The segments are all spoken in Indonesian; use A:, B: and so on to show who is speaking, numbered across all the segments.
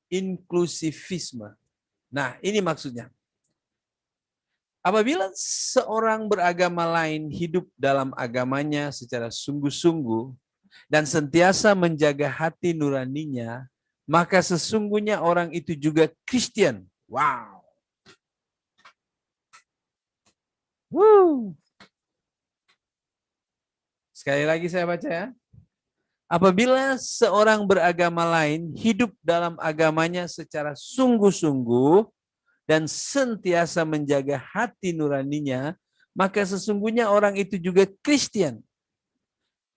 A: inklusivisme. Nah, ini maksudnya. Apabila seorang beragama lain hidup dalam agamanya secara sungguh-sungguh dan sentiasa menjaga hati nuraninya, maka sesungguhnya orang itu juga Kristen. Wow. Woo. Sekali lagi saya baca ya. Apabila seorang beragama lain hidup dalam agamanya secara sungguh-sungguh dan sentiasa menjaga hati nuraninya, maka sesungguhnya orang itu juga Kristen.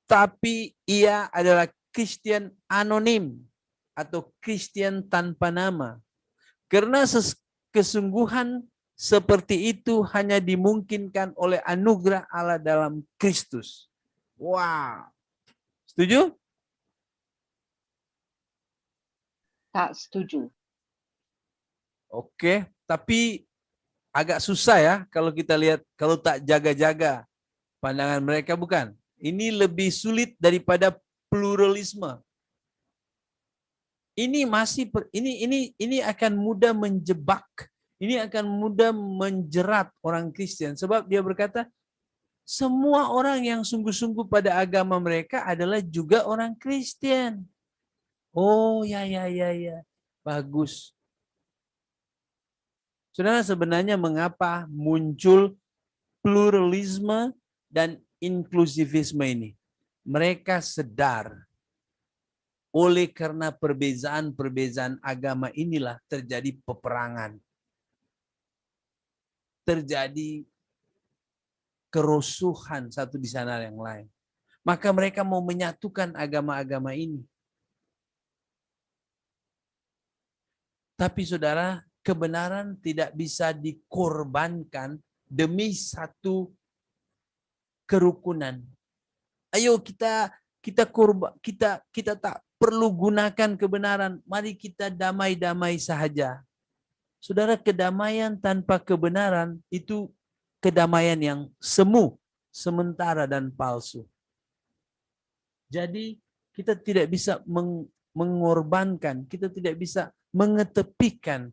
A: Tapi ia adalah Kristen anonim atau Kristen tanpa nama. Karena kesungguhan seperti itu hanya dimungkinkan oleh anugerah Allah dalam Kristus. Wow. Setuju?
B: Tak setuju.
A: Oke, tapi agak susah ya kalau kita lihat, kalau tak jaga-jaga pandangan mereka, bukan? Ini lebih sulit daripada pluralisme. Ini masih ini akan mudah menjebak. Ini akan mudah menjerat orang Kristen sebab dia berkata semua orang yang sungguh-sungguh pada agama mereka adalah juga orang Kristen. Oh ya. Bagus. Saudara, sebenarnya mengapa muncul pluralisme dan inklusivisme ini? Mereka sadar oleh karena perbezaan-perbezaan agama inilah terjadi peperangan. Terjadi kerusuhan satu di sana yang lain. Maka mereka mau menyatukan agama-agama ini. Tapi saudara, kebenaran tidak bisa dikorbankan demi satu kerukunan. Ayo kita tak perlu gunakan kebenaran. Mari kita damai-damai sahaja. Saudara, kedamaian tanpa kebenaran itu kedamaian yang semu, sementara dan palsu. Jadi kita tidak bisa mengorbankan, kita tidak bisa mengetepikan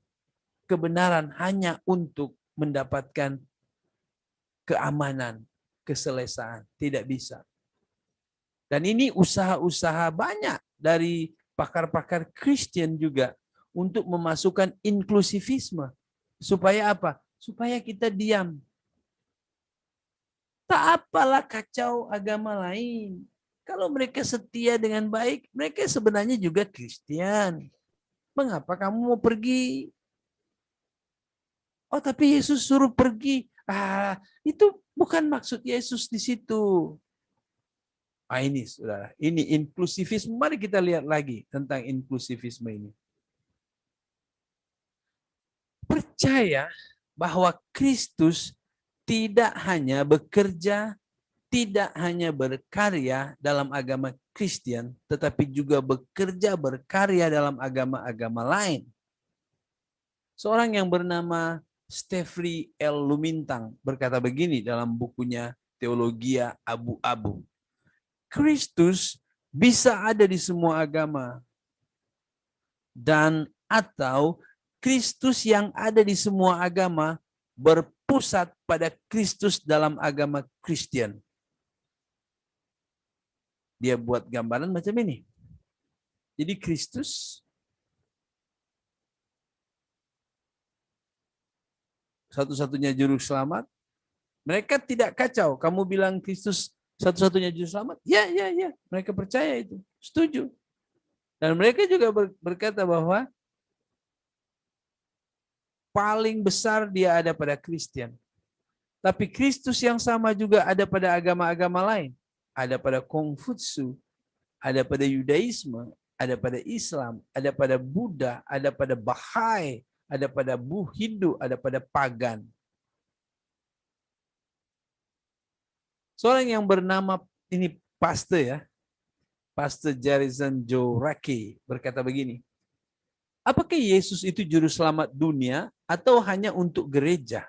A: kebenaran hanya untuk mendapatkan keamanan, keselesaan. Tidak bisa. Dan ini usaha-usaha banyak dari pakar-pakar Kristen juga untuk memasukkan inklusivisme. Supaya apa? Supaya kita diam. Tak apalah kacau agama lain. Kalau mereka setia dengan baik, mereka sebenarnya juga Kristen. Mengapa kamu mau pergi? Oh, tapi Yesus suruh pergi. Itu bukan maksud Yesus di situ. Ini saudara, ini inklusivisme. Mari kita lihat lagi tentang inklusivisme ini. Percaya bahwa Kristus tidak hanya bekerja, tidak hanya berkarya dalam agama Kristen, tetapi juga bekerja berkarya dalam agama-agama lain. Seorang yang bernama Steffrey L. Lumintang berkata begini dalam bukunya Teologia Abu-Abu. Kristus bisa ada di semua agama dan atau Kristus yang ada di semua agama berpusat pada Kristus dalam agama Kristen. Dia buat gambaran macam ini. Jadi Kristus satu-satunya juru selamat. Mereka tidak kacau. Kamu bilang Kristus satu-satunya juru selamat? Ya. Mereka percaya itu. Setuju. Dan mereka juga berkata bahwa paling besar dia ada pada Kristen. Tapi Kristus yang sama juga ada pada agama-agama lain. Ada pada Konghucu, ada pada Yudaisme, ada pada Islam, ada pada Buddha, ada pada Bahai, ada pada Hindu, ada pada pagan. Seorang yang bernama, ini pastor ya, Pastor Jarizan Joraki berkata begini, apakah Yesus itu juru selamat dunia atau hanya untuk gereja?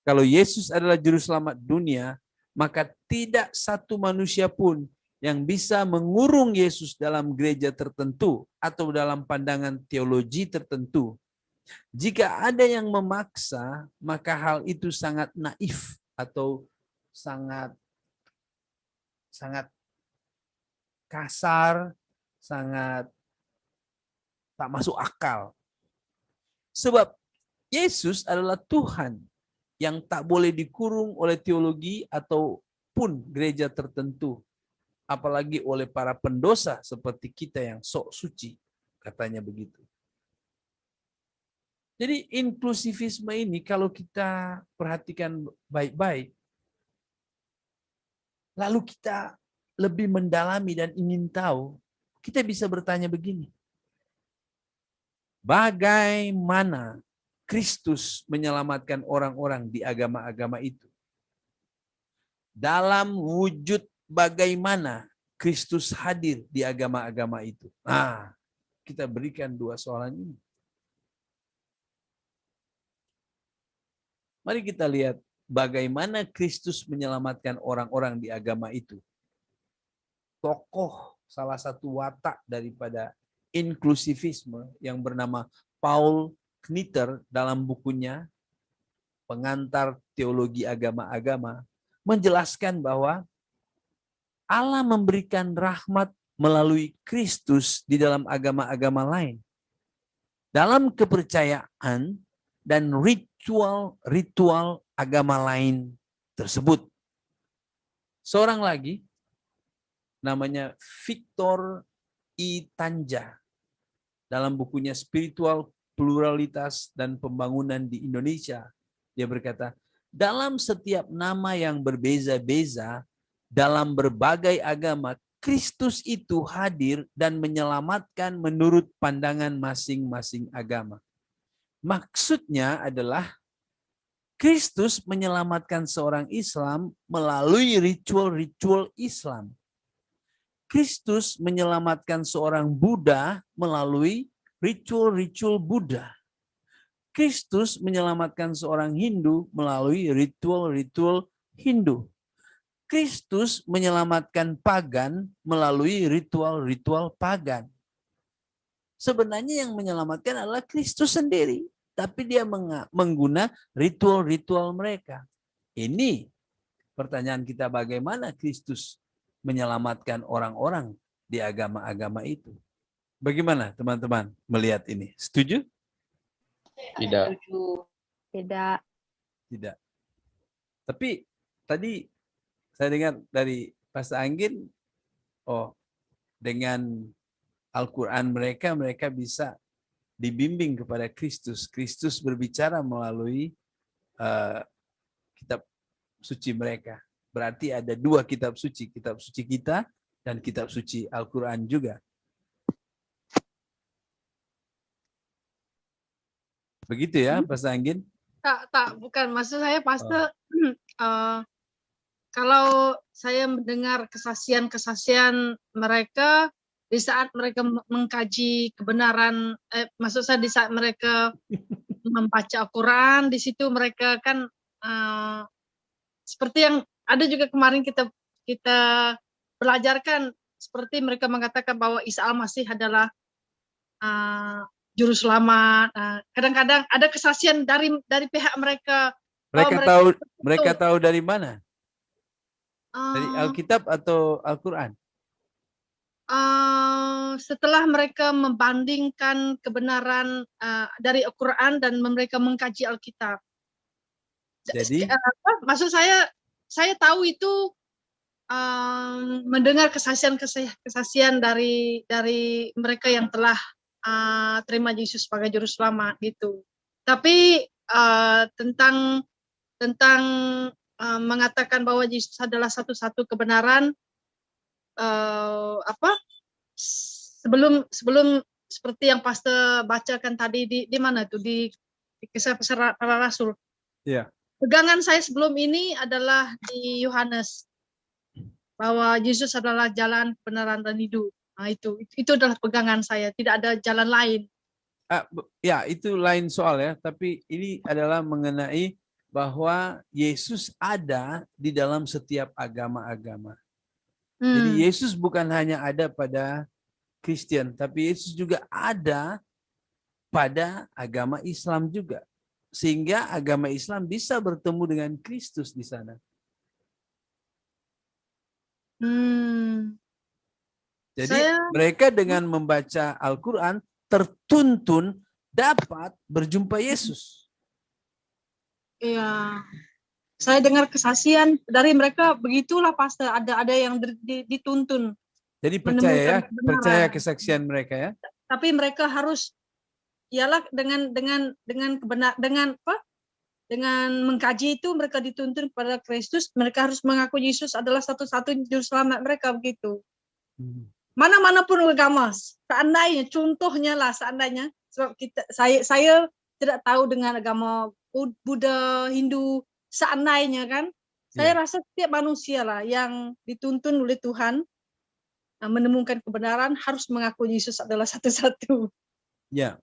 A: Kalau Yesus adalah juru selamat dunia, maka tidak satu manusia pun yang bisa mengurung Yesus dalam gereja tertentu atau dalam pandangan teologi tertentu. Jika ada yang memaksa, maka hal itu sangat naif atau sangat kasar, sangat tak masuk akal. Sebab Yesus adalah Tuhan yang tak boleh dikurung oleh teologi ataupun gereja tertentu. Apalagi oleh para pendosa seperti kita yang sok suci. Katanya begitu. Jadi inklusivisme ini kalau kita perhatikan baik-baik, lalu kita lebih mendalami dan ingin tahu, kita bisa bertanya begini. Bagaimana Kristus menyelamatkan orang-orang di agama-agama itu? Dalam wujud bagaimana Kristus hadir di agama-agama itu? Nah, kita berikan dua soalan ini. Mari kita lihat bagaimana Kristus menyelamatkan orang-orang di agama itu. Tokoh salah satu watak daripada inklusivisme yang bernama Paul Knitter dalam bukunya Pengantar Teologi Agama-Agama menjelaskan bahwa Allah memberikan rahmat melalui Kristus di dalam agama-agama lain. Dalam kepercayaan dan ritual agama lain tersebut. Seorang lagi namanya Victor I. Tanja dalam bukunya Spiritual Pluralitas dan Pembangunan di Indonesia, dia berkata, dalam setiap nama yang berbeza-beza dalam berbagai agama, Kristus itu hadir dan menyelamatkan menurut pandangan masing-masing agama. Maksudnya adalah Kristus menyelamatkan seorang Islam melalui ritual-ritual Islam. Kristus menyelamatkan seorang Buddha melalui ritual-ritual Buddha. Kristus menyelamatkan seorang Hindu melalui ritual-ritual Hindu. Kristus menyelamatkan pagan melalui ritual-ritual pagan. Sebenarnya yang menyelamatkan adalah Kristus sendiri. Tapi dia menggunakan ritual-ritual mereka. Ini pertanyaan kita, bagaimana Kristus menyelamatkan orang-orang di agama-agama itu. Bagaimana teman-teman melihat ini? Setuju?
C: Tidak.
B: Tidak.
A: Tidak. Tapi tadi saya dengar dari Pastor Anggin, dengan Al-Quran mereka bisa dibimbing kepada Kristus. Kristus berbicara melalui kitab suci mereka. Berarti ada dua kitab suci kita dan kitab suci Al-Quran juga. Begitu ya, Pastor Anggin?
D: Bukan. Maksud saya, Pastor, kalau saya mendengar kesaksian mereka, di saat mereka mengkaji kebenaran, maksud saya di saat mereka membaca Al-Quran, di situ mereka kan seperti yang ada juga kemarin kita belajarkan, seperti mereka mengatakan bahwa Isa Al-Masih adalah juru selamat. Kadang-kadang ada kesaksian dari pihak mereka.
A: Mereka tahu dari mana? Dari Alkitab atau Al-Quran?
D: Setelah mereka membandingkan kebenaran dari Al-Quran dan mereka mengkaji Alkitab.
A: Jadi,
D: maksud saya tahu itu mendengar kesaksian dari mereka yang telah terima Yesus sebagai juru selamat gitu. Tapi tentang mengatakan bahwa Yesus adalah satu-satu kebenaran, sebelum seperti yang Pastor bacakan tadi di mana tuh di Kisah Para Rasul.
A: Iya.
D: Pegangan saya sebelum ini adalah di Yohanes, bahwa Yesus adalah jalan, kebenaran dan hidup. Nah, itu adalah pegangan saya, tidak ada jalan lain.
A: Ya, itu lain soal ya, tapi ini adalah mengenai bahwa Yesus ada di dalam setiap agama-agama. Jadi Yesus bukan hanya ada pada Kristen, tapi Yesus juga ada pada agama Islam juga. Sehingga agama Islam bisa bertemu dengan Kristus di sana. Jadi mereka dengan membaca Al-Quran tertuntun dapat berjumpa Yesus.
D: Iya. Saya dengar kesaksian dari mereka begitulah pastor, ada yang dituntun.
A: Jadi percaya ya,
D: menemukan kebenaran.
A: percaya kesaksian mereka ya.
D: Tapi mereka harus ialah dengan mengkaji itu mereka dituntun kepada Kristus, mereka harus mengaku Yesus adalah satu-satunya juru selamat mereka begitu. Mana-manapun agama, seandainya contohnya lah seandainya sebab saya tidak tahu dengan agama Buddha, Hindu, seandainya kan, saya rasa setiap manusia lah yang dituntun oleh Tuhan menemukan kebenaran harus mengaku Yesus adalah satu-satu.
A: Ya,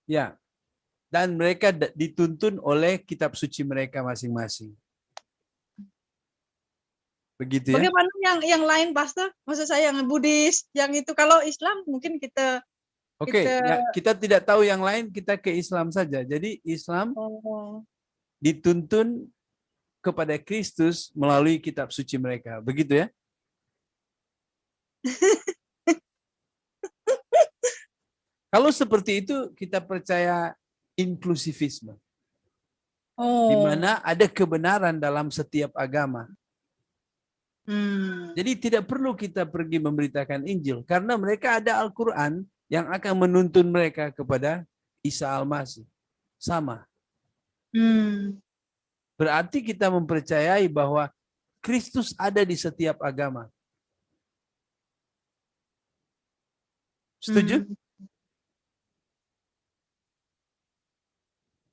A: ya. Dan mereka dituntun oleh kitab suci mereka masing-masing. Begitu ya?
D: Bagaimana yang lain, Pastor? Maksud saya yang Buddhis, yang itu. Kalau Islam mungkin kita...
A: Oke, ya, kita tidak tahu yang lain, kita ke Islam saja. Jadi Islam dituntun kepada Kristus melalui kitab suci mereka. Begitu ya? Kalau seperti itu, kita percaya inklusivisme. Di mana ada kebenaran dalam setiap agama. Jadi tidak perlu kita pergi memberitakan Injil karena mereka ada Al-Quran yang akan menuntun mereka kepada Isa Al-Masih. Sama. Berarti kita mempercayai bahwa Kristus ada di setiap agama. Setuju?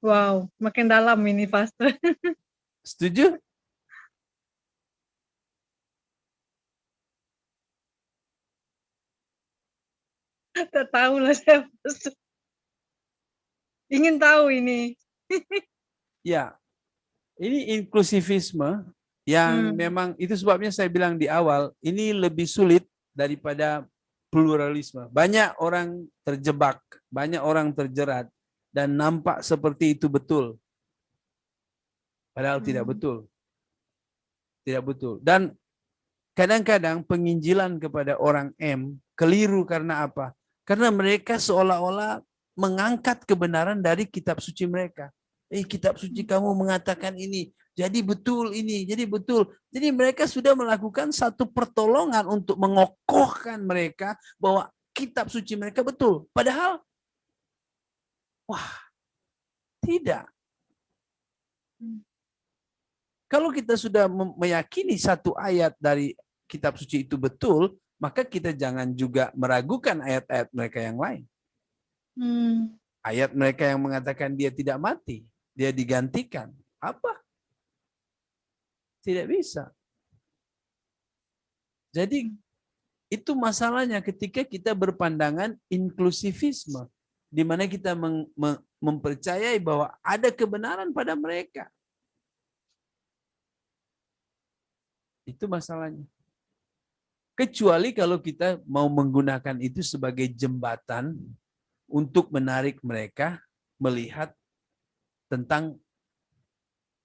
D: Wow, makin dalam ini, Pastor.
A: Setuju?
D: Tak tahu lah saya. Ingin tahu ini.
A: Ya, ini inklusivisme yang memang itu sebabnya saya bilang di awal, ini lebih sulit daripada pluralisme. Banyak orang terjebak, banyak orang terjerat dan nampak seperti itu betul. Padahal tidak betul. Tidak betul. Dan kadang-kadang penginjilan kepada orang M keliru karena apa? Karena mereka seolah-olah mengangkat kebenaran dari kitab suci mereka. Kitab suci kamu mengatakan ini, jadi betul ini, jadi betul. Jadi mereka sudah melakukan satu pertolongan untuk mengokohkan mereka bahwa kitab suci mereka betul. Padahal, tidak. Kalau kita sudah meyakini satu ayat dari kitab suci itu betul, maka kita jangan juga meragukan ayat-ayat mereka yang lain. Ayat mereka yang mengatakan dia tidak mati, dia digantikan. Apa? Tidak bisa. Jadi itu masalahnya ketika kita berpandangan inklusivisme, di mana kita mempercayai bahwa ada kebenaran pada mereka. Itu masalahnya. Kecuali kalau kita mau menggunakan itu sebagai jembatan untuk menarik mereka melihat tentang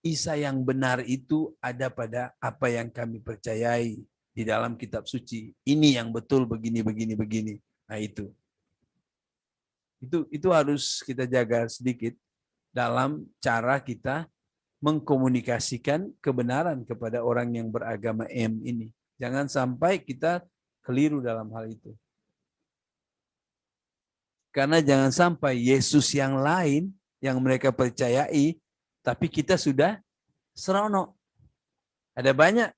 A: Isa yang benar itu ada pada apa yang kami percayai di dalam kitab suci. Ini yang betul begini, begini, begini. Nah itu harus kita jaga sedikit dalam cara kita mengkomunikasikan kebenaran kepada orang yang beragama M ini. Jangan sampai kita keliru dalam hal itu. Karena jangan sampai Yesus yang lain yang mereka percayai, tapi kita sudah seronok. Ada banyak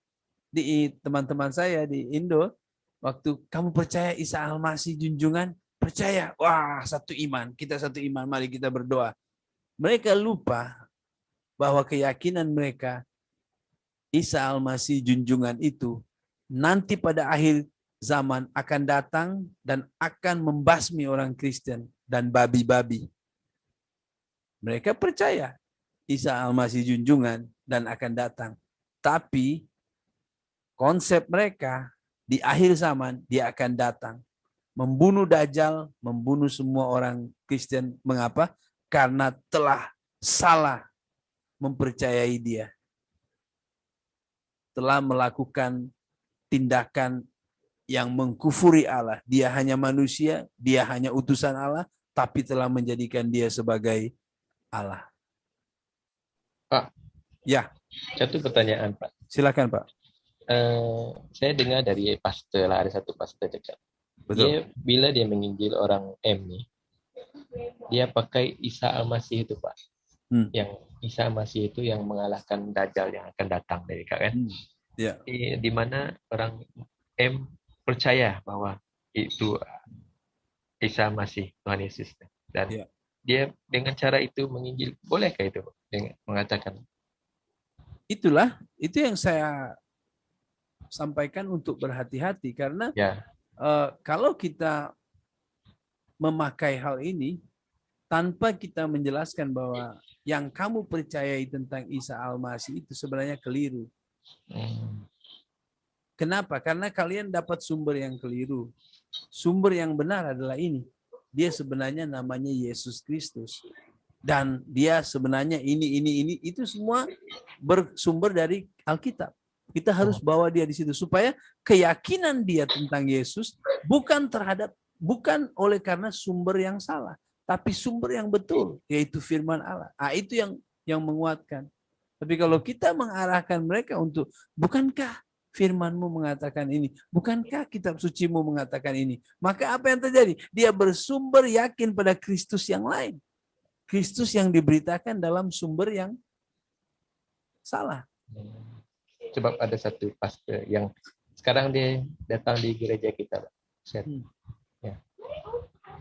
A: di teman-teman saya di Indo, waktu kamu percaya Isa Al-Masih junjungan, percaya, wah satu iman, kita satu iman, mari kita berdoa. Mereka lupa bahwa keyakinan mereka Isa Al-Masih junjungan itu nanti pada akhir zaman akan datang dan akan membasmi orang Kristen dan babi-babi. Mereka percaya Isa Al-Masih junjungan dan akan datang. Tapi konsep mereka di akhir zaman dia akan datang. Membunuh Dajjal, membunuh semua orang Kristen. Mengapa? Karena telah salah mempercayai dia. Telah melakukan tindakan yang mengkufuri Allah. Dia hanya manusia, dia hanya utusan Allah, tapi telah menjadikan dia sebagai Allah.
C: Pak,
A: Ya,
C: satu pertanyaan, Pak.
A: silakan Pak.
C: Saya dengar dari pastor lah, ada satu pastor cakap.
A: Betul.
C: Bila dia menginjil orang M nih, dia pakai Isa Al-Masih itu, Pak. Yang Isa Al-Masih itu yang mengalahkan Dajjal yang akan datang dari kan.
A: Ya.
C: Di mana orang M percaya bahwa itu Isa Al-Masih, Tuhan Yesus. Dan dia dengan cara itu menginjil, bolehkah itu dengan mengatakan?
A: Itulah, itu yang saya sampaikan untuk berhati-hati karena kalau kita memakai hal ini tanpa kita menjelaskan bahwa yang kamu percayai tentang Isa Al-Masih itu sebenarnya keliru. Kenapa? Karena kalian dapat sumber yang keliru. Sumber yang benar adalah ini. Dia sebenarnya namanya Yesus Kristus. Dan dia sebenarnya ini. Itu semua bersumber dari Alkitab. Kita harus bawa dia di situ. Supaya keyakinan dia tentang Yesus bukan oleh karena sumber yang salah. Tapi sumber yang betul. Yaitu firman Allah. Itu yang menguatkan. Tapi kalau kita mengarahkan mereka untuk, bukankah firman-Mu mengatakan ini? Bukankah kitab suci-Mu mengatakan ini? Maka apa yang terjadi? Dia bersumber yakin pada Kristus yang lain. Kristus yang diberitakan dalam sumber yang salah.
C: Sebab ada satu pastor yang sekarang dia datang di gereja kita.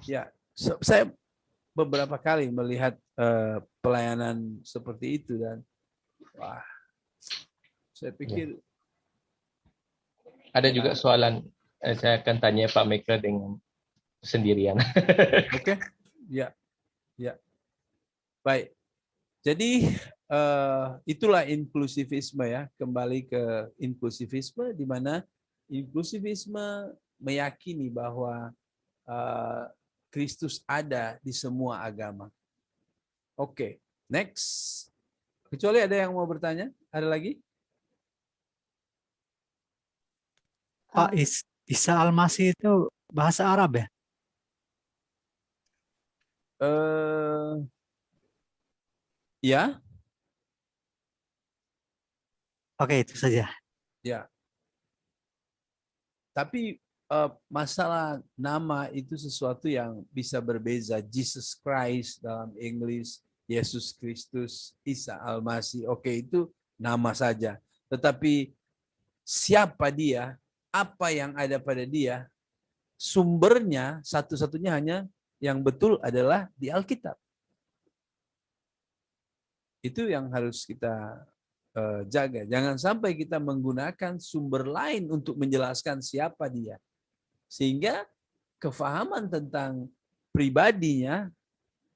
A: Ya, saya beberapa kali melihat pelayanan seperti itu dan wah, saya pikir
C: ada juga soalan saya akan tanya Pak Michael dengan sendirian.
A: Oke. Ya. Baik. Jadi itulah inklusivisme ya. Kembali ke inklusivisme di mana inklusivisme meyakini bahwa Kristus ada di semua agama. Oke. Next. Kecuali ada yang mau bertanya? Ada lagi?
E: Pak, Isa Al-Masih itu bahasa Arab ya?
A: Ya.
E: Oke, itu saja.
A: Ya. Tapi masalah nama itu sesuatu yang bisa berbeza. Jesus Christ dalam Inggris, Yesus Kristus, Isa Al-Masih. Oke, itu nama saja. Tetapi siapa dia, apa yang ada pada dia, sumbernya satu-satunya hanya yang betul adalah di Alkitab. Itu yang harus kita jaga. Jangan sampai kita menggunakan sumber lain untuk menjelaskan siapa dia. Sehingga kefahaman tentang pribadinya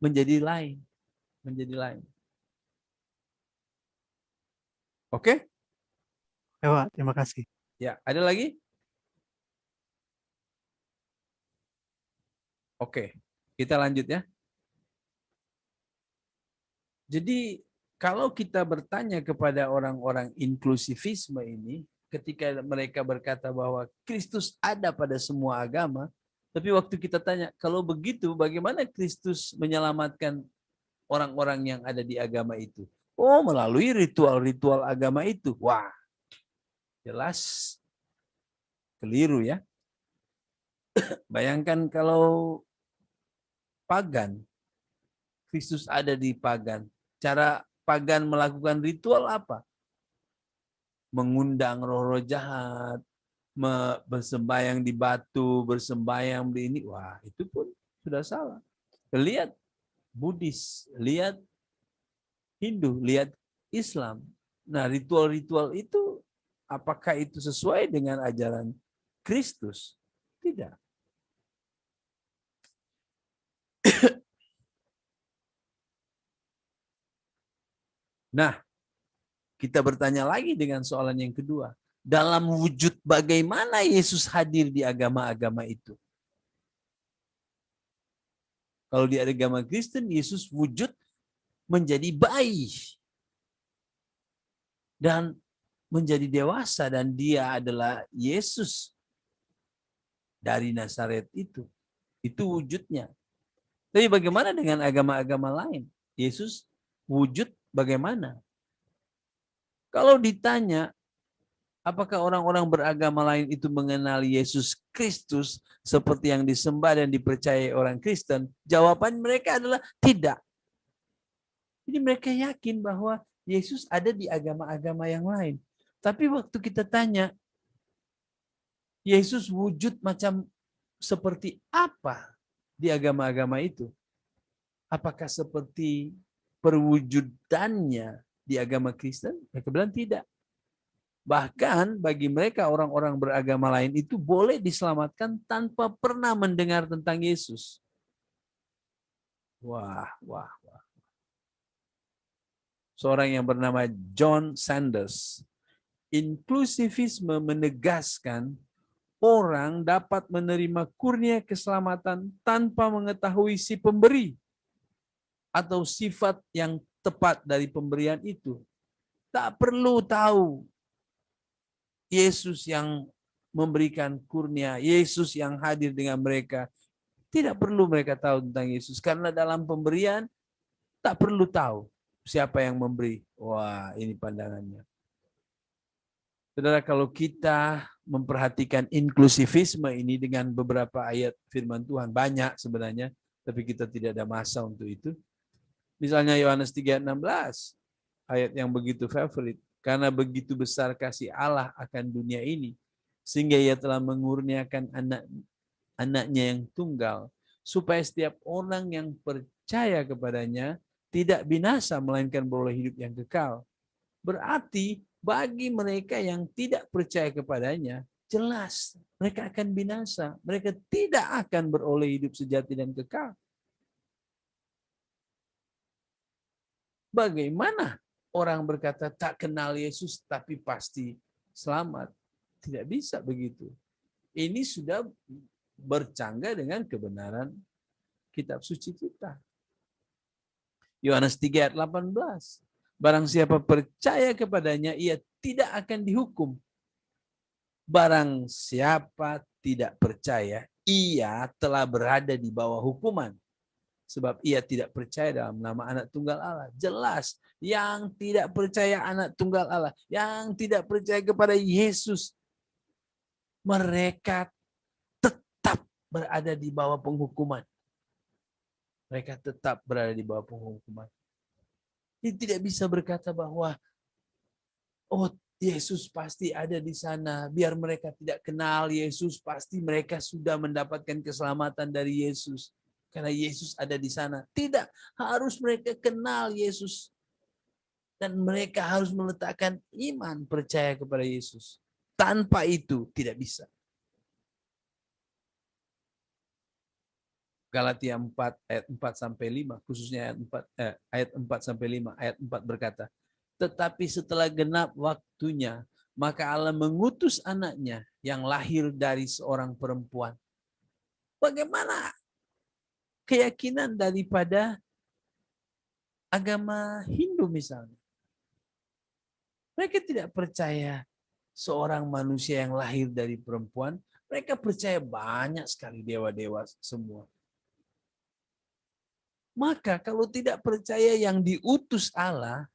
A: menjadi lain. Oke?
E: Ya, Pak, terima kasih.
A: Ya, ada lagi? Oke, kita lanjut ya. Jadi kalau kita bertanya kepada orang-orang inklusivisme ini, ketika mereka berkata bahwa Kristus ada pada semua agama, tapi waktu kita tanya, kalau begitu bagaimana Kristus menyelamatkan orang-orang yang ada di agama itu? Oh, melalui ritual-ritual agama itu. Wah, jelas keliru ya. Bayangkan kalau pagan, Kristus ada di pagan. Cara pagan melakukan ritual apa? Mengundang roh-roh jahat, bersembayang di batu, bersembayang di ini. Wah, itu pun sudah salah. Lihat Buddhis, lihat Hindu, lihat Islam. Nah, ritual-ritual itu apakah itu sesuai dengan ajaran Kristus? Tidak. Nah, kita bertanya lagi dengan soalan yang kedua. dalam wujud bagaimana Yesus hadir di agama-agama itu. Kalau di agama Kristen, Yesus wujud menjadi bayi dan menjadi dewasa, dan dia adalah Yesus dari Nazaret itu. Itu wujudnya. Tapi bagaimana dengan agama-agama lain? Yesus wujud bagaimana? Kalau ditanya, apakah orang-orang beragama lain itu mengenal Yesus Kristus seperti yang disembah dan dipercayai orang Kristen? Jawaban mereka adalah tidak. Jadi mereka yakin bahwa Yesus ada di agama-agama yang lain. Tapi waktu kita tanya, Yesus wujud macam seperti apa di agama-agama itu? Apakah seperti perwujudannya di agama Kristen? Mereka bilang tidak. Bahkan bagi mereka orang-orang beragama lain itu boleh diselamatkan tanpa pernah mendengar tentang Yesus. Wah. Seorang yang bernama John Sanders, inklusivisme menegaskan orang dapat menerima kurnia keselamatan tanpa mengetahui si pemberi atau sifat yang tepat dari pemberian itu. Tak perlu tahu Yesus yang memberikan kurnia, Yesus yang hadir dengan mereka. Tidak perlu mereka tahu tentang Yesus, karena dalam pemberian tak perlu tahu siapa yang memberi. Wah, ini pandangannya. Saudara, kalau kita memperhatikan inklusivisme ini dengan beberapa ayat firman Tuhan, banyak sebenarnya, tapi kita tidak ada masa untuk itu. Misalnya Yohanes 3:16, ayat yang begitu favorit. Karena begitu besar kasih Allah akan dunia ini, sehingga ia telah mengurniakan anaknya yang tunggal, supaya setiap orang yang percaya kepadanya tidak binasa, melainkan beroleh hidup yang kekal. Berarti bagi mereka yang tidak percaya kepadanya, jelas mereka akan binasa. Mereka tidak akan beroleh hidup sejati dan kekal. Bagaimana orang berkata tak kenal Yesus tapi pasti selamat? Tidak bisa begitu. Ini sudah bercanggah dengan kebenaran kitab suci kita. Yohanes 3:18. Barang siapa percaya kepadanya, ia tidak akan dihukum. Barang siapa tidak percaya, ia telah berada di bawah hukuman. Sebab ia tidak percaya dalam nama anak tunggal Allah. Jelas, yang tidak percaya anak tunggal Allah, yang tidak percaya kepada Yesus, mereka tetap berada di bawah penghukuman. Mereka tetap berada di bawah penghukuman. Dia tidak bisa berkata bahwa, oh, Yesus pasti ada di sana. Biar mereka tidak kenal Yesus, pasti mereka sudah mendapatkan keselamatan dari Yesus. Karena Yesus ada di sana. Tidak, harus mereka kenal Yesus. Dan mereka harus meletakkan iman, percaya kepada Yesus. Tanpa itu tidak bisa. Galatia 4 ayat 4-5, khususnya ayat 4-5, ayat 4 berkata, tetapi setelah genap waktunya, maka Allah mengutus anaknya yang lahir dari seorang perempuan. Bagaimana keyakinan daripada agama Hindu misalnya? Mereka tidak percaya seorang manusia yang lahir dari perempuan. Mereka percaya banyak sekali dewa-dewa semua. Maka kalau tidak percaya yang diutus Allah,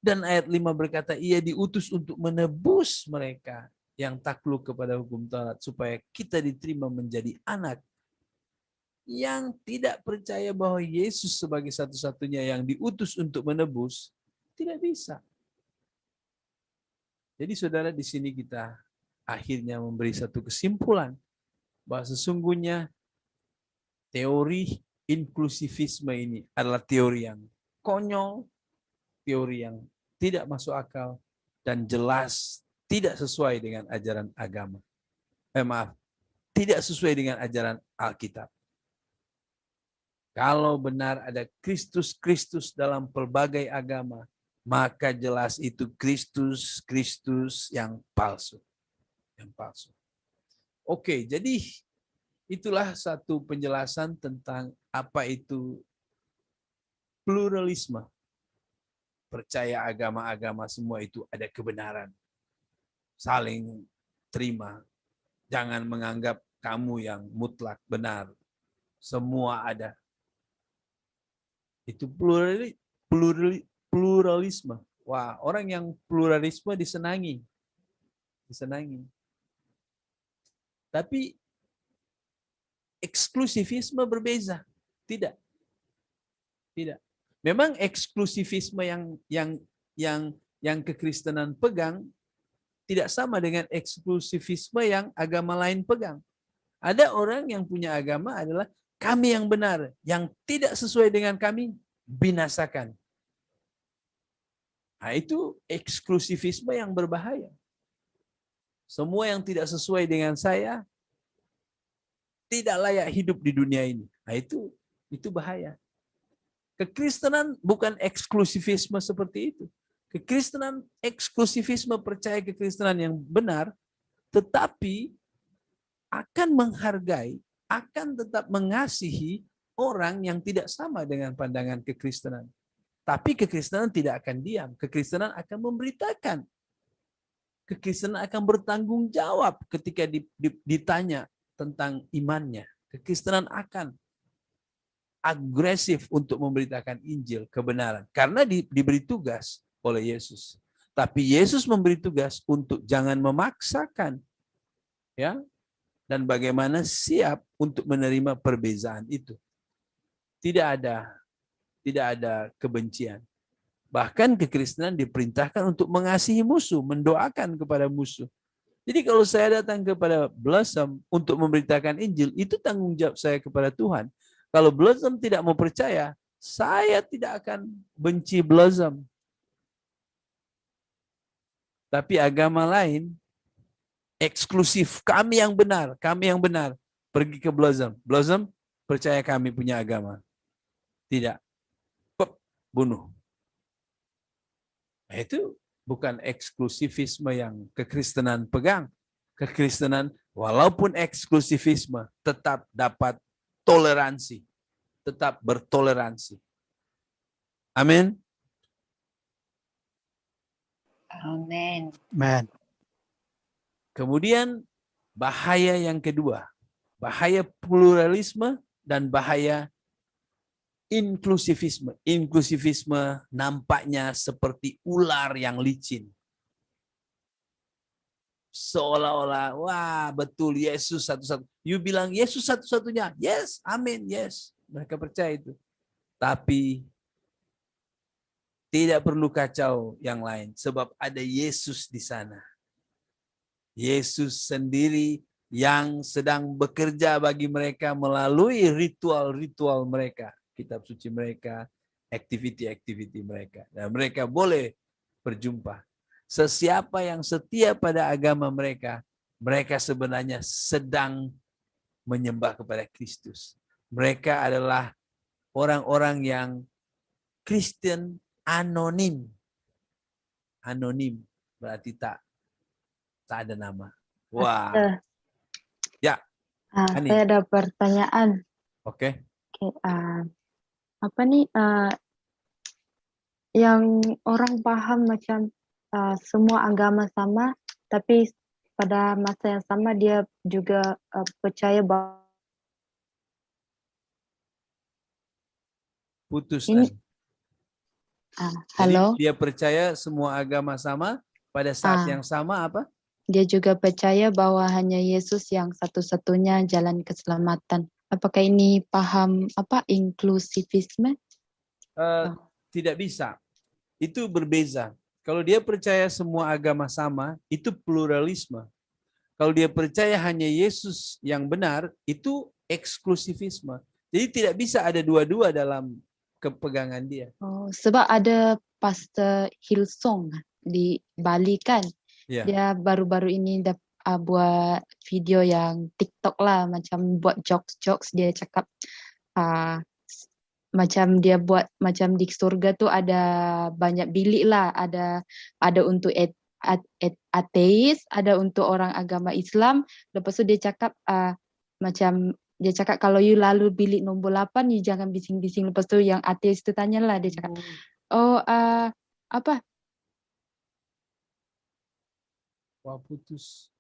A: dan ayat 5 berkata, ia diutus untuk menebus mereka yang takluk kepada hukum Taurat, supaya kita diterima menjadi anak. Yang tidak percaya bahwa Yesus sebagai satu-satunya yang diutus untuk menebus, tidak bisa. Jadi saudara, di sini kita akhirnya memberi satu kesimpulan, bahwa sesungguhnya teori inklusivisme ini adalah teori yang konyol, teori yang tidak masuk akal, dan jelas tidak sesuai dengan ajaran agama. Tidak sesuai dengan ajaran Alkitab. Kalau benar ada Kristus dalam pelbagai agama, maka jelas itu Kristus yang palsu. Yang palsu. Oke, jadi itulah satu penjelasan tentang apa itu pluralisme. Percaya agama-agama semua itu ada kebenaran. Saling terima. Jangan menganggap kamu yang mutlak benar. Semua ada. Itu pluralisme. Wah, orang yang pluralisme disenangi. Disenangi. Tapi eksklusivisme berbeza. Tidak. Tidak. Memang eksklusivisme yang kekristenan pegang tidak sama dengan eksklusivisme yang agama lain pegang. Ada orang yang punya agama adalah kami yang benar, yang tidak sesuai dengan kami binasakan. Nah, itu eksklusivisme yang berbahaya. Semua yang tidak sesuai dengan saya tidak layak hidup di dunia ini. Nah, itu bahaya. Kekristenan bukan eksklusivisme seperti itu. Kekristenan eksklusivisme percaya kekristenan yang benar, tetapi akan menghargai, akan tetap mengasihi orang yang tidak sama dengan pandangan kekristenan. Tapi kekristenan tidak akan diam. Kekristenan akan memberitakan. Kekristenan akan bertanggung jawab ketika ditanya tentang imannya. Kekristenan akan agresif untuk memberitakan Injil, kebenaran. Karena diberi tugas oleh Yesus. Tapi Yesus memberi tugas untuk jangan memaksakan. Ya, dan bagaimana siap untuk menerima perbezaan itu. Tidak ada kebencian. Bahkan kekristenan diperintahkan untuk mengasihi musuh, mendoakan kepada musuh. Jadi kalau saya datang kepada Blossom untuk memberitakan Injil, itu tanggung jawab saya kepada Tuhan. Kalau Blossom tidak mau percaya, saya tidak akan benci Blossom. Tapi agama lain eksklusif, kami yang benar, pergi ke Blossom. Blossom percaya kami punya agama. Tidak. Bunuh. Nah, itu bukan eksklusivisme yang kekristenan pegang. Kekristenan walaupun eksklusivisme tetap dapat toleransi. Tetap bertoleransi. Amin.
B: Amin.
E: Amen.
A: Kemudian bahaya yang kedua. Bahaya pluralisme dan bahaya inklusivisme. Inklusivisme nampaknya seperti ular yang licin. Seolah-olah, wah betul Yesus satu-satu. You bilang Yesus satu-satunya. Yes, amin, yes. Mereka percaya itu. Tapi tidak perlu kacau yang lain. Sebab ada Yesus di sana. Yesus sendiri yang sedang bekerja bagi mereka melalui ritual-ritual mereka. Kitab suci mereka, activity-activity mereka. Dan mereka boleh berjumpa. Sesiapa yang setia pada agama mereka, mereka sebenarnya sedang menyembah kepada Kristus. Mereka adalah orang-orang yang Kristen anonim. Anonim berarti tak ada nama. Wah. Ya. Ani.
B: Saya ada pertanyaan.
A: Oke.
B: Apa nih yang orang paham macam semua agama sama, tapi pada masa yang sama dia juga percaya bahwa
A: putus.
B: Ini, halo.
A: Jadi dia percaya semua agama sama, pada saat yang sama apa?
B: Dia juga percaya bahwa hanya Yesus yang satu-satunya jalan keselamatan. Apakah ini paham inklusivisme?
A: Tidak bisa. Itu berbeza. Kalau dia percaya semua agama sama, itu pluralisme. Kalau dia percaya hanya Yesus yang benar, itu eksklusivisme. Jadi tidak bisa ada dua-dua dalam kepegangan dia.
B: Oh, sebab ada Pastor Hillsong di Bali kan.
A: Yeah.
B: Dia baru-baru ini buat video yang TikTok lah, macam buat jokes-jokes. Dia cakap macam dia buat macam di surga tuh ada banyak bilik lah, ada untuk ateis, ada untuk orang agama Islam. Lepas tu dia cakap macam dia cakap kalau you lalu bilik nombor 8 you jangan bising-bising. Lepas tu yang ateis tu tanyalah, dia cakap apa?
A: Wah, putus.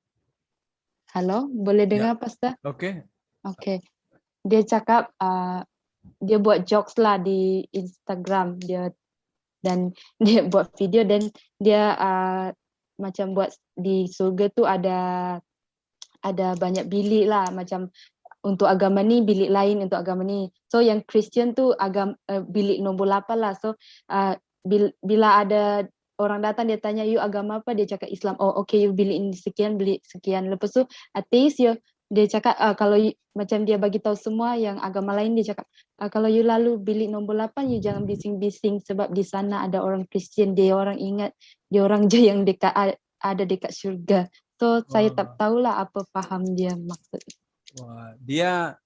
B: Halo, boleh dengar
A: Ya.
B: Pastor?
A: Oke.
B: Okay. Dia cakap dia buat jokes lah di Instagram dia, dan dia buat video, dan dia macam buat di surga tu ada banyak bilik lah, macam untuk agama ni bilik lain untuk agama ni. So yang Christian tu bilik nombor 8 lah. So bila ada orang datang dia tanya you agama apa, dia cakap Islam. Oh okay, you bilik ini sekian, bilik sekian. Lepas tu ateis dia cakap kalau macam dia bagi tahu semua yang agama lain, dia cakap kalau you lalu bilik nombor 8 you jangan bising-bising sebab di sana ada orang Kristian, dia orang ingat dia orang je yang ada dekat syurga. So saya tak tahulah apa faham dia maksud.
A: Wah, dia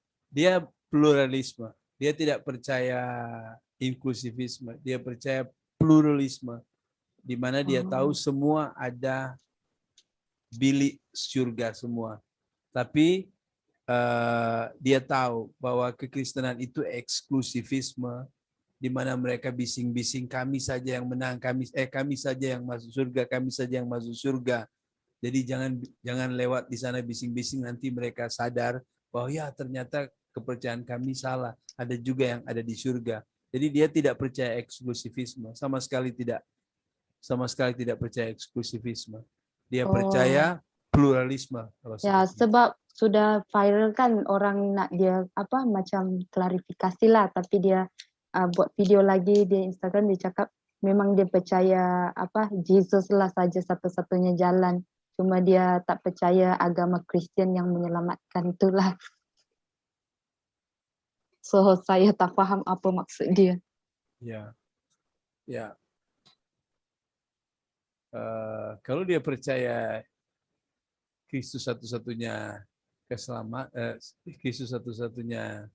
A: pluralisme. Dia tidak percaya inklusivisme, dia percaya pluralisme, di mana dia tahu semua ada bilik surga semua. Tapi dia tahu bahwa kekristenan itu eksklusivisme, di mana mereka bising-bising kami saja yang menang, kami saja yang masuk surga, kami saja yang masuk surga. Jadi jangan lewat di sana bising-bising, nanti mereka sadar bahwa ya ternyata kepercayaan kami salah. Ada juga yang ada di surga. Jadi dia tidak percaya eksklusivisme, sama sekali tidak percaya eksklusivisme. Dia percaya pluralisme.
B: Ya, sebab sudah viral kan, orang nak dia macam klarifikasi lah, tapi dia buat video lagi di Instagram, dia cakap memang dia percaya Jesus lah saja satu-satunya jalan. Cuma dia tak percaya agama Kristian yang menyelamatkan itulah. So saya tak faham apa maksud dia.
A: Ya. Kalau dia percaya Kristus satu-satunya Kristus satu-satunya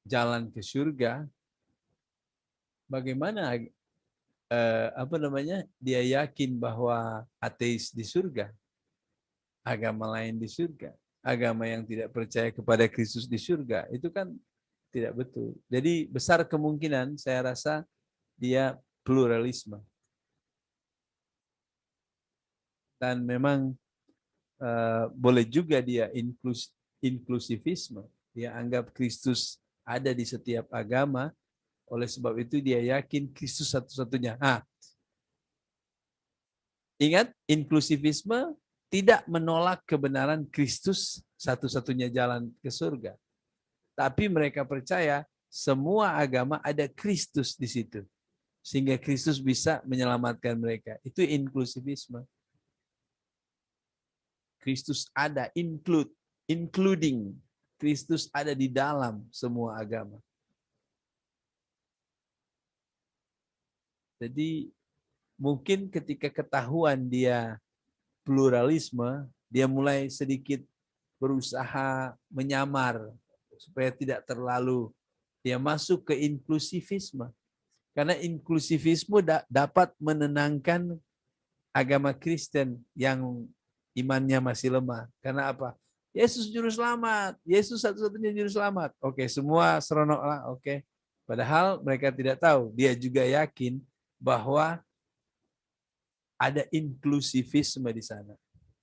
A: jalan ke surga, bagaimana dia yakin bahwa ateis di surga, agama lain di surga, agama yang tidak percaya kepada Kristus di surga, itu kan tidak betul. Jadi besar kemungkinan saya rasa dia pluralisme. Dan memang boleh juga dia inklusivisme. Dia anggap Kristus ada di setiap agama. Oleh sebab itu dia yakin Kristus satu-satunya. Ingat, inklusivisme tidak menolak kebenaran Kristus satu-satunya jalan ke surga. Tapi mereka percaya semua agama ada Kristus di situ. Sehingga Kristus bisa menyelamatkan mereka. Itu inklusivisme. Kristus ada, including. Kristus ada di dalam semua agama. Jadi mungkin ketika ketahuan dia pluralisme, dia mulai sedikit berusaha menyamar supaya tidak terlalu dia masuk ke inklusivisme. Karena inklusivisme dapat menenangkan agama Kristen yang imannya masih lemah. Karena apa? Yesus juru selamat, Yesus satu-satunya juru selamat. Oke, semua seronok lah, oke. Padahal mereka tidak tahu, dia juga yakin bahwa ada inklusivisme di sana.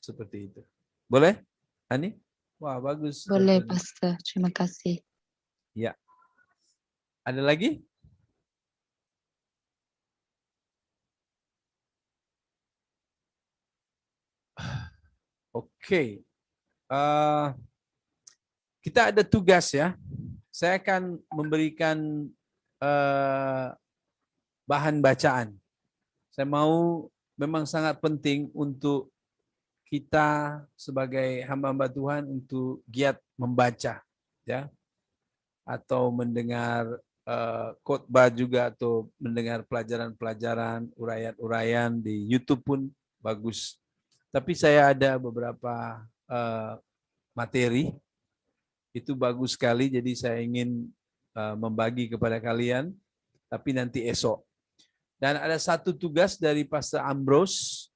A: Seperti itu. Boleh, Ani? Wah, bagus.
B: Boleh, Pastor. Terima kasih.
A: Ya. Ada lagi? Oke. Kita ada tugas ya. Saya akan memberikan bahan bacaan. Saya mau, memang sangat penting untuk kita sebagai hamba-hamba Tuhan untuk giat membaca, ya, atau mendengar khotbah juga, atau mendengar pelajaran-pelajaran, uraian-uraian di YouTube pun bagus. Tapi saya ada beberapa materi itu bagus sekali, jadi saya ingin membagi kepada kalian, tapi nanti esok. Dan ada satu tugas dari Pastor Ambrose,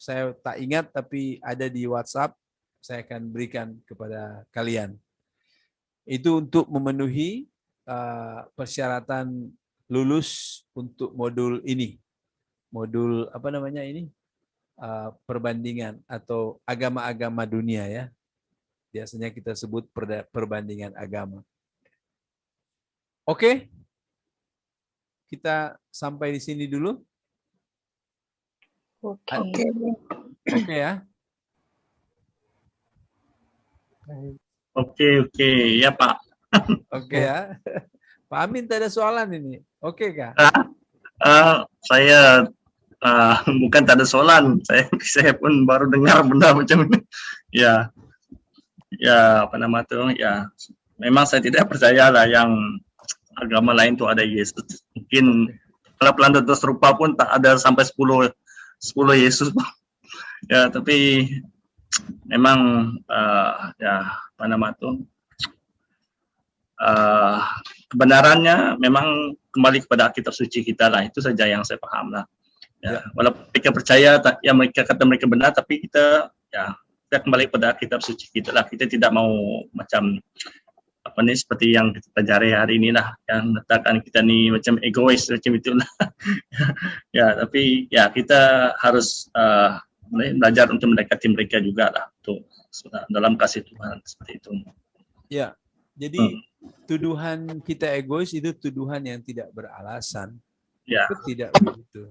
A: saya tak ingat tapi ada di WhatsApp, saya akan berikan kepada kalian. Itu untuk memenuhi persyaratan lulus untuk modul ini. Modul apa namanya ini? Perbandingan atau agama-agama dunia ya. Biasanya kita sebut perbandingan agama. Oke. Kita sampai di sini dulu.
B: Oke.
A: Oke ya.
F: Oke, ya Pak.
A: Oke ya. Pak Amin tak ada soalan ini. Oke Kak?
F: Saya bukan tak ada soalan. Saya pun baru dengar benda macam ini. Ya, apa nama tuh? Ya, memang saya tidak percaya lah yang agama lain tuh ada Yesus. Mungkin kalau plantas serupa pun tak ada sampai 10 Yesus. Ya, tapi memang ya apa nama tuh? Kebenarannya memang kembali kepada kitab suci kita lah, itu saja yang saya paham lah. Ya, walaupun mereka percaya, ya mereka kata mereka benar, tapi kita kita kembali kepada kitab suci kita lah. Kita tidak mau macam apa nih seperti yang kita pelajari hari ini lah, yang mengatakan kita nih macam egois macam itulah. Ya, tapi ya kita harus belajar untuk mendekati mereka juga lah, untuk dalam kasih Tuhan seperti itu.
A: Ya, jadi tuduhan kita egois itu tuduhan yang tidak beralasan.
F: Ya.
A: Itu tidak begitu.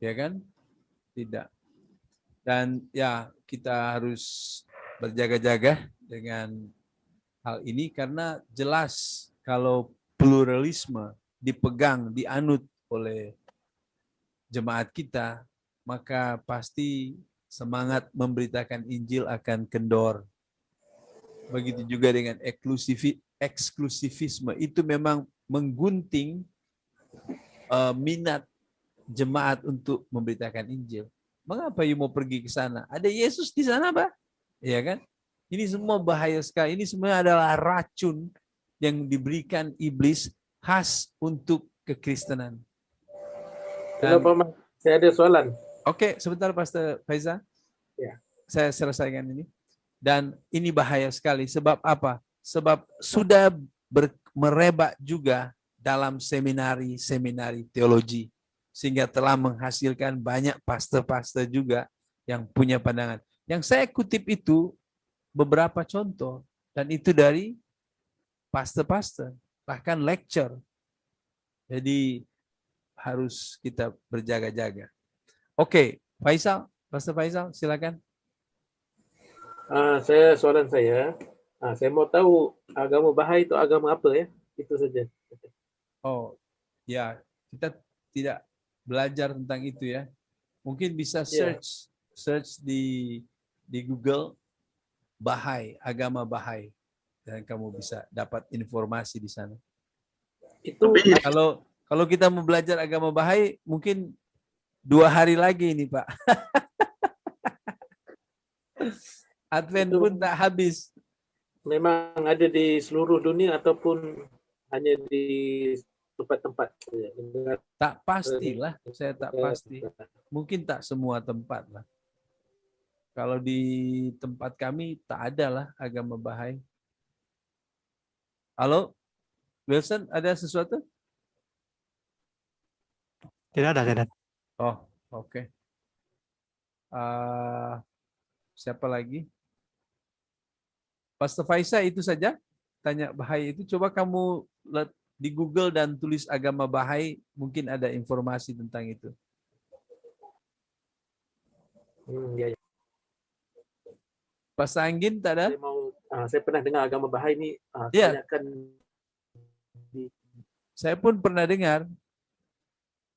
A: Ya kan? Tidak. Dan ya kita harus berjaga-jaga dengan hal ini karena jelas kalau pluralisme dipegang, dianut oleh jemaat kita, maka pasti semangat memberitakan Injil akan kendor. Begitu juga dengan eksklusifisme, itu memang menggunting minat jemaat untuk memberitakan Injil. Mengapa you mau pergi ke sana? Ada Yesus di sana, Pak. Iya kan? Ini semua bahaya sekali. Ini semua adalah racun yang diberikan iblis khas untuk kekristenan.
G: Kenapa, Mas? Saya ada soalan.
A: Oke, sebentar Pastor Faiza.
G: Ya.
A: Saya selesaikan ini. Dan ini bahaya sekali. Sebab apa? Sebab sudah merebak juga dalam seminari teologi. Sehingga telah menghasilkan banyak pastor-pastor juga yang punya pandangan. Yang saya kutip itu beberapa contoh. Dan itu dari pastor-pastor. Bahkan lecture. Jadi harus kita berjaga-jaga. Oke, Faisal, Pastor Faisal, silakan.
G: Soalan saya mau tahu agama Bahai itu agama apa ya? Itu saja.
A: Oh, ya, kita tidak belajar tentang itu ya. Mungkin bisa search di Google Bahai, agama Bahai, dan kamu bisa dapat informasi di sana.
G: Itu
A: kalau kita mau belajar agama Bahai, mungkin 2 hari lagi ini, Pak. Advent
G: itu
A: pun tak habis.
G: Memang ada di seluruh dunia ataupun hanya di tempat-tempat?
A: Tak pastilah, saya tak pasti. Mungkin tak semua tempat lah. Kalau di tempat kami tak ada lah agama Bahai. Halo, Wilson, ada sesuatu?
E: Tidak ada.
A: Oh, oke. Siapa lagi? Pastor Faisa itu saja tanya Bahai itu. Coba kamu di Google dan tulis agama Bahai, mungkin ada informasi tentang itu.
G: Ya.
A: Pastor Anggin tak ada?
G: Saya pernah dengar agama Bahai ini.
A: Ya. Saya pun pernah dengar.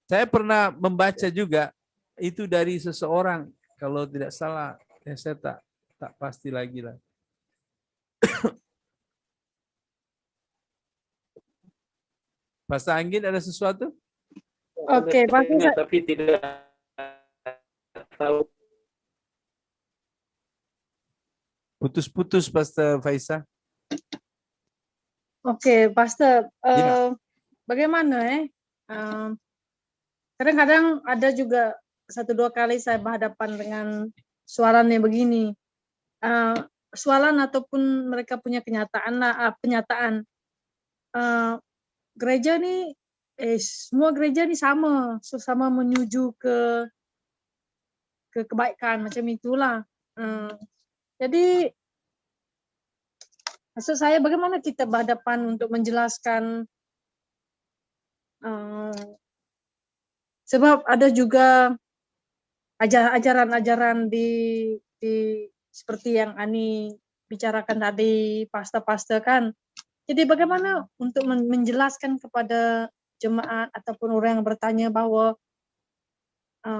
A: Saya pernah membaca juga itu dari seseorang, kalau tidak salah, saya tak pasti lagi lah. Pastor Anggin ada sesuatu?
D: Oke,
G: tapi tidak tahu.
A: Putus-putus Pastor Faisa.
D: Oke, Pastor.
A: Ya.
D: Bagaimana kadang-kadang ada juga 1-2 kali saya berhadapan dengan soalan yang begini. Soalan ataupun mereka punya penyataan. Gereja nih, semua gereja nih sama menuju ke kebaikan macam itulah. Jadi maksud saya bagaimana kita berhadapan untuk menjelaskan, sebab ada juga ajaran-ajaran di seperti yang Ani bicarakan tadi, pastor-pastor kan. Jadi bagaimana untuk menjelaskan kepada jemaat ataupun orang yang bertanya bahwa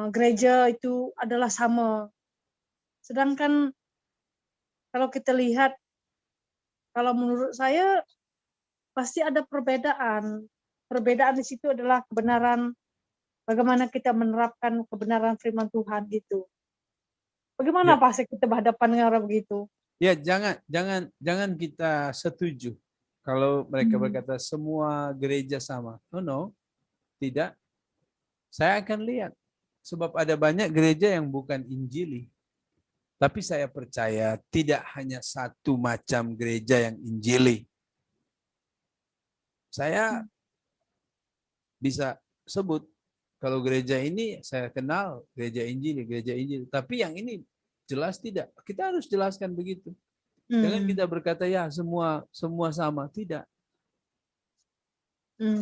D: gereja itu adalah sama. Sedangkan kalau kita lihat, kalau menurut saya pasti ada perbedaan. Perbedaan di situ adalah kebenaran, bagaimana kita menerapkan kebenaran firman Tuhan gitu. Bagaimana Pak kita berhadapan dengan orang begitu?
A: Ya, jangan kita setuju kalau mereka berkata semua gereja sama. No, tidak. Saya akan lihat. Sebab ada banyak gereja yang bukan Injili. Tapi saya percaya tidak hanya satu macam gereja yang Injili. Saya bisa sebut kalau gereja ini saya kenal gereja Injili. Tapi yang ini jelas tidak. Kita harus jelaskan begitu. Jangan kita berkata ya semua sama. Tidak.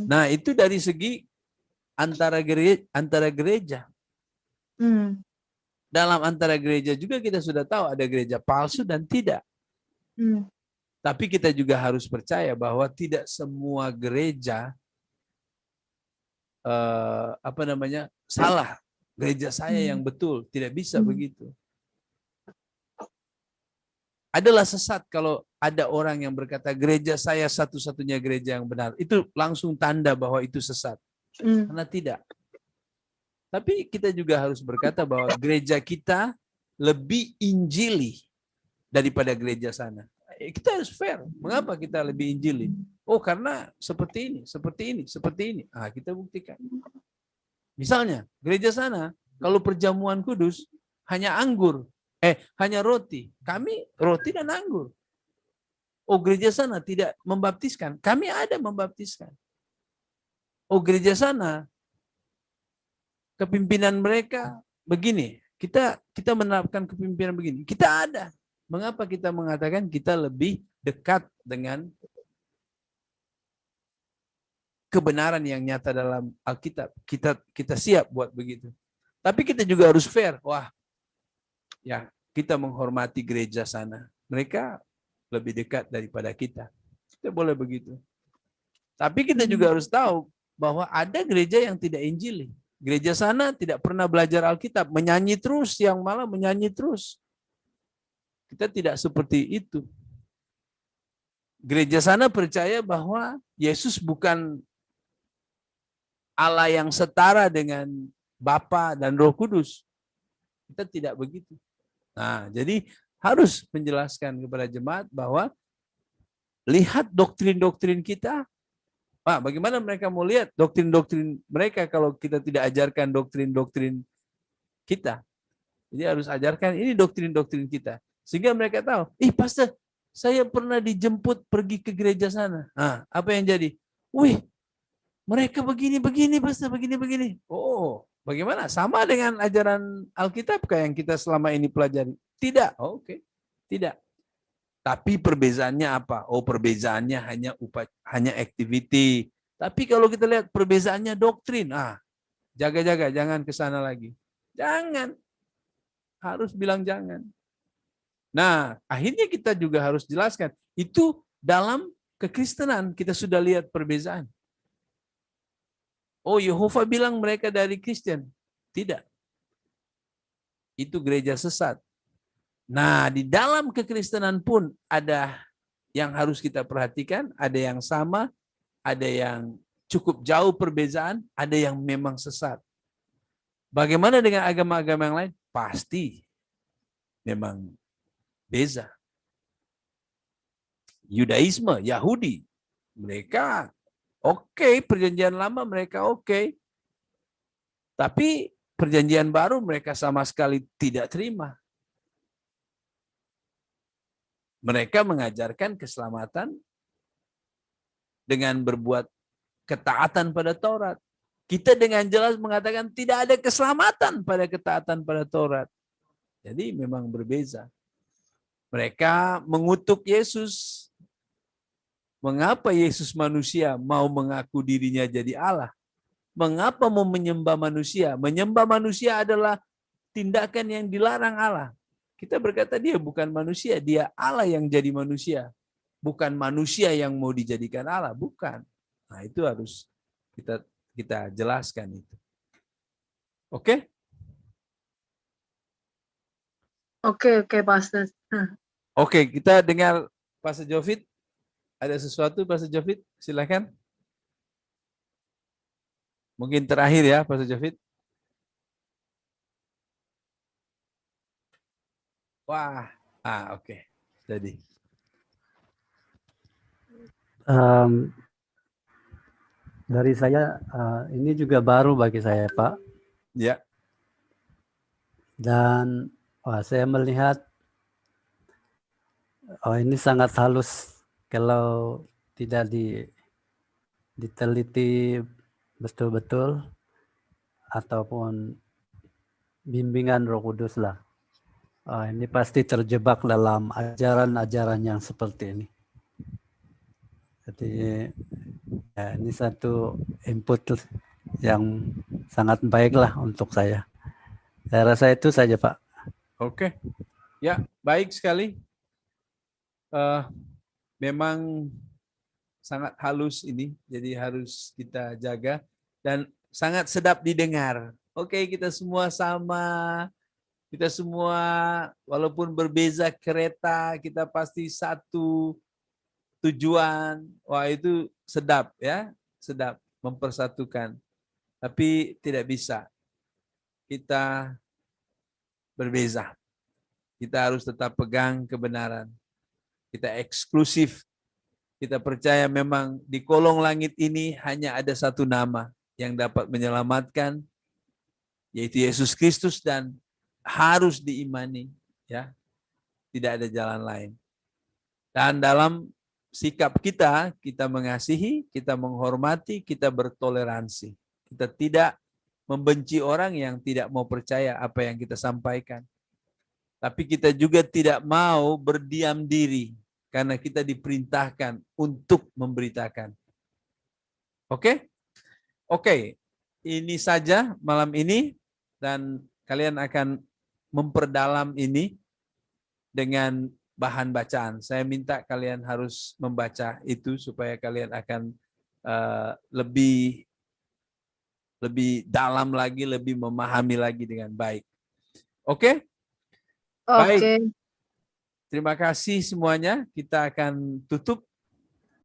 A: Nah itu dari segi antara gereja. Dalam antara gereja juga kita sudah tahu ada gereja palsu dan tidak. Tapi kita juga harus percaya bahwa tidak semua gereja salah. Gereja saya yang betul, tidak bisa begitu. Adalah sesat kalau ada orang yang berkata gereja saya satu-satunya gereja yang benar. Itu langsung tanda bahwa itu sesat. Karena tidak. Tapi kita juga harus berkata bahwa gereja kita lebih Injili daripada gereja sana. Kita harus fair. Mengapa kita lebih Injili? Oh, karena seperti ini. Kita buktikan. Misalnya, gereja sana, kalau perjamuan kudus, hanya anggur. Hanya roti. Kami roti dan anggur. Oh, gereja sana tidak membaptiskan. Kami ada membaptiskan. Oh, gereja sana, kepimpinan mereka begini. Kita menerapkan kepimpinan begini. Kita ada. Mengapa kita mengatakan kita lebih dekat dengan kebenaran yang nyata dalam Alkitab? Kita siap buat begitu. Tapi kita juga harus fair. Wah, ya kita menghormati gereja sana. Mereka lebih dekat daripada kita. Kita boleh begitu. Tapi kita juga harus tahu bahwa ada gereja yang tidak Injili. Gereja sana tidak pernah belajar Alkitab. Menyanyi terus, yang malah menyanyi terus. Kita tidak seperti itu. Gereja sana percaya bahwa Yesus bukan Allah yang setara dengan Bapa dan Roh Kudus. Kita tidak begitu. Nah, jadi harus menjelaskan kepada jemaat bahwa lihat doktrin-doktrin kita. Pak, bagaimana mereka mau lihat doktrin-doktrin mereka kalau kita tidak ajarkan doktrin-doktrin kita? Jadi harus ajarkan ini doktrin-doktrin kita. Sehingga mereka tahu, pastor, saya pernah dijemput pergi ke gereja sana. Apa yang jadi? Wih, mereka begini, pastor, begini. Oh, bagaimana? Sama dengan ajaran Alkitab yang kita selama ini pelajari? Tidak. Oke. Tidak. Tapi perbezaannya apa? Oh, perbezaannya hanya activity. Tapi kalau kita lihat perbezaannya doktrin, jaga-jaga, jangan ke sana lagi. Jangan. Harus bilang jangan. Nah, akhirnya kita juga harus jelaskan. Itu dalam kekristenan kita sudah lihat perbezaan. Oh, Yehova bilang mereka dari Kristen. Tidak. Itu gereja sesat. Nah, di dalam kekristenan pun ada yang harus kita perhatikan, ada yang sama, ada yang cukup jauh perbezaan, ada yang memang sesat. Bagaimana dengan agama-agama yang lain? Pasti memang beza. Yudaisme, Yahudi, Mereka oke, perjanjian lama mereka oke. Tapi perjanjian baru mereka sama sekali tidak terima. Mereka mengajarkan keselamatan dengan berbuat ketaatan pada Taurat. Kita dengan jelas mengatakan tidak ada keselamatan pada ketaatan pada Taurat. Jadi memang berbeza. Mereka mengutuk Yesus. Mengapa Yesus manusia mau mengaku dirinya jadi Allah? Mengapa mau menyembah manusia? Menyembah manusia adalah tindakan yang dilarang Allah. Kita berkata dia bukan manusia, dia Allah yang jadi manusia. Bukan manusia yang mau dijadikan Allah, bukan. Nah, itu harus kita jelaskan itu. Oke?
D: Oke, Pastor.
A: Oke, kita dengar Pastor Jovit. Ada sesuatu Pastor Jovit? Silakan. Mungkin terakhir ya Pastor Jovit. Wah, oke. Jadi.
E: Dari saya, ini juga baru bagi saya, Pak.
A: Ya.
E: Dan saya melihat, ini sangat halus kalau tidak diteliti betul-betul ataupun bimbingan Roh Kudus lah. Ini pasti terjebak dalam ajaran-ajaran yang seperti ini. Jadi ya, ini satu input yang sangat baik lah untuk saya. Saya rasa itu saja, Pak.
A: Oke. Ya, baik sekali. Memang sangat halus ini, jadi harus kita jaga dan sangat sedap didengar. Oke, kita semua sama. Kita semua walaupun berbeza kereta, kita pasti satu tujuan. Wah, itu sedap ya, sedap mempersatukan. Tapi tidak bisa. Kita berbeza. Kita harus tetap pegang kebenaran. Kita eksklusif. Kita percaya memang di kolong langit ini hanya ada satu nama yang dapat menyelamatkan, yaitu Yesus Kristus, dan harus diimani, ya. Tidak ada jalan lain. Dan dalam sikap kita mengasihi, kita menghormati, kita bertoleransi. Kita tidak membenci orang yang tidak mau percaya apa yang kita sampaikan. Tapi kita juga tidak mau berdiam diri karena kita diperintahkan untuk memberitakan. Oke? Oke. Ini saja malam ini dan kalian akan memperdalam ini dengan bahan bacaan. Saya minta kalian harus membaca itu supaya kalian akan lebih dalam lagi, lebih memahami lagi dengan baik. Oke? Baik. Terima kasih semuanya. Kita akan tutup